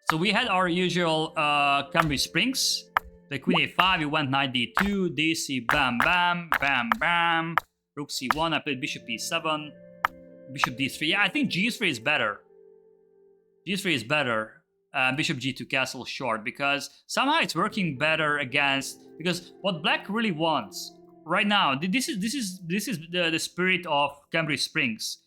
So we had our usual Cambridge Springs. The queen a5, you went knight d2, dc, bam, bam, bam, bam. Rook c1, I played bishop e7, bishop d3. Yeah, I think g3 is better. g3 is better. Bishop g2 castle short, because somehow it's working better against, because what black really wants right now, this is the spirit of Cambridge Springs.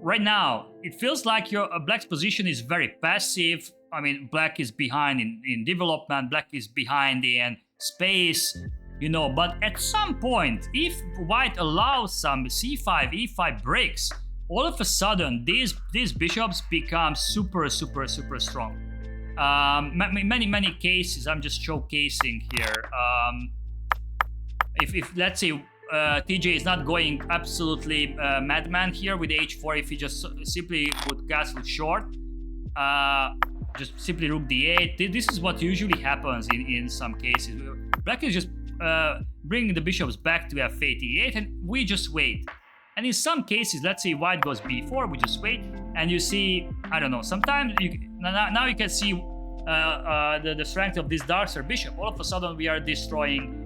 Right now, it feels like your black's position is very passive. I mean, black is behind in development, black is behind in space, you know. But at some point, if white allows some c5, e5 breaks, all of a sudden these bishops become super strong. Many cases, I'm just showcasing here. If let's say TJ is not going absolutely madman here with h4, if he just simply would castle short, just simply rook d8. This is what usually happens in some cases. Black is just bringing the bishops back to f8, e8, and we just wait. And in some cases, let's say white goes b4, we just wait, and you see, I don't know, sometimes now you can see the strength of this darker bishop. All of a sudden, we are destroying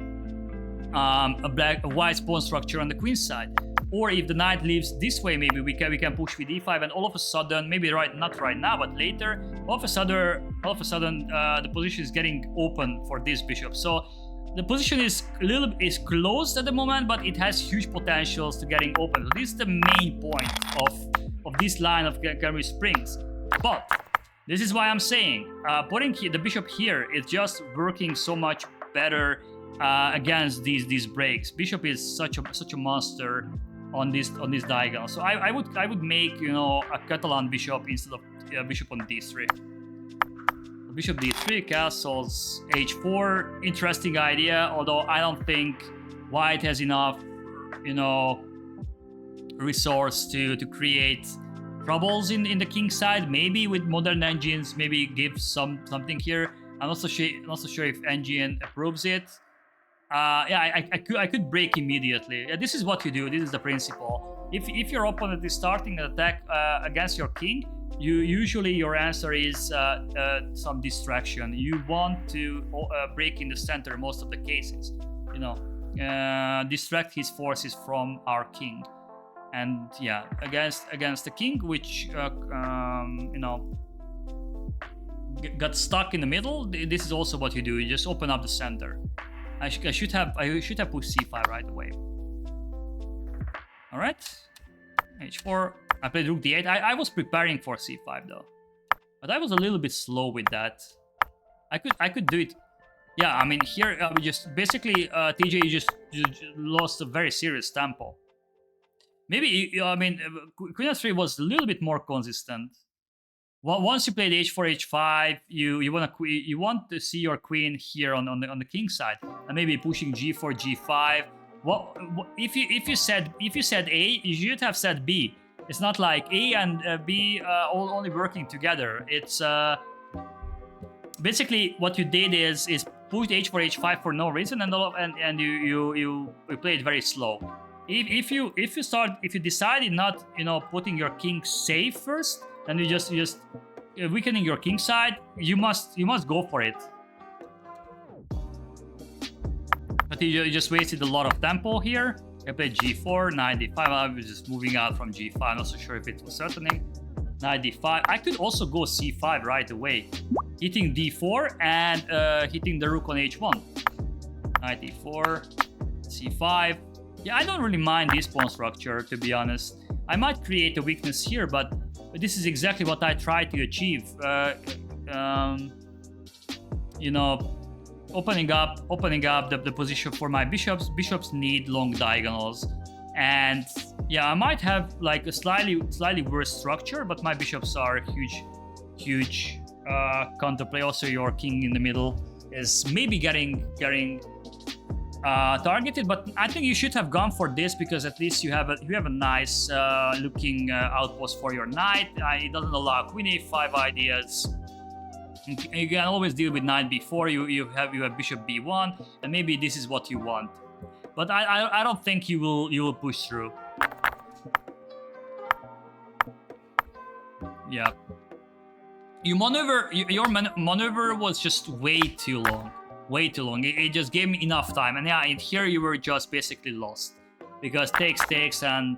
a white's pawn structure on the queen side. Or if the knight leaves this way, maybe we can push with e5, and all of a sudden, maybe not right now, but later, all of a sudden, the position is getting open for this bishop. So the position is closed at the moment, but it has huge potentials to getting open. So this is the main point of this line of Cambridge Springs. But this is why I'm saying putting the bishop here is just working so much better against these breaks. Bishop is such a monster on this diagonal. So I would make, you know, a Catalan bishop instead of bishop on d3. Bishop d3, castles h4. Interesting idea, although I don't think white has enough, you know, resource to create troubles in the king side. Maybe with modern engines, maybe give something here. I'm not so sure if engine approves it. Yeah, I could break immediately. Yeah, this is what you do. This is the principle. If your opponent is starting an attack against your king, usually your answer is some distraction. You want to break in the center most of the cases. You know, distract his forces from our king. And yeah, against the king, which you know, got stuck in the middle. This is also what you do. You just open up the center. I should have pushed c5 right away. All right, h4. I played rook d8. I was preparing for c5 though, but I was a little bit slow with that. I could do it. Yeah, I mean here we just basically TJ you lost a very serious tempo. Maybe I mean queen f3 was a little bit more consistent. Well, once you played h4, h5, you want to see your queen here on the king side, and maybe pushing g4, g5. Well, if you said A, you should have said B. It's not like A and B only working together. It's basically what you did is push h4, h5 for no reason, and you played very slow. If you decided not, you know, putting your king safe first, and you just weakening your king side, you must go for it. But you just wasted a lot of tempo here. I played g4, knight d5. I was just moving out from g5. I'm not so sure if it was threatening. Knight d5. I could also go c5 right away, hitting d4 and hitting the rook on h1. Knight d4, c5. Yeah, I don't really mind this pawn structure, to be honest. I might create a weakness here, but this is exactly what I try to achieve. You know, opening up the position for my bishops. Bishops need long diagonals, and yeah, I might have like a slightly worse structure, but my bishops are huge counterplay. Also, your king in the middle is maybe getting targeted, but I think you should have gone for this, because at least you have a nice looking outpost for your knight. It doesn't allow queen a5 ideas. You can always deal with knight b4. You have bishop b1, and maybe this is what you want. But I don't think you will push through. Yeah. your maneuver was just way too long. Way too long. It just gave me enough time. And yeah, and here you were just basically lost. Because takes, and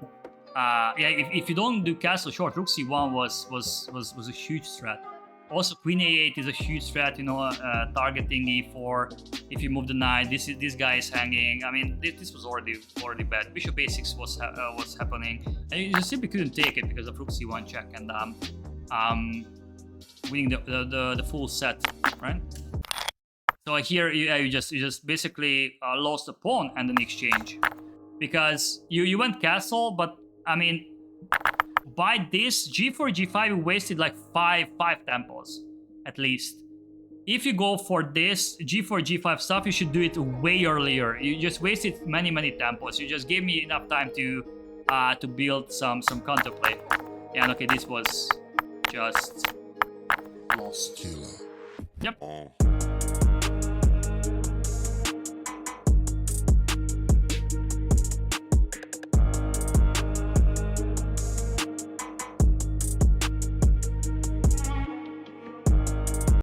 yeah, if you don't do castle short, rook c1 was a huge threat. Also, queen a8 is a huge threat, you know, targeting e4. If you move the knight, this guy is hanging. I mean, this was already bad. Bishop a6 was happening, and you just simply couldn't take it because of rook c1 check and winning the full set, right? So here you just basically lost the pawn and an exchange, because you went castle, but I mean, by this g4 g5 you wasted like five tempos at least. If you go for this g4 g5 stuff, you should do it way earlier. You just wasted many tempos. You just gave me enough time to build some counterplay. Yeah, and okay, this was just lost. Yep.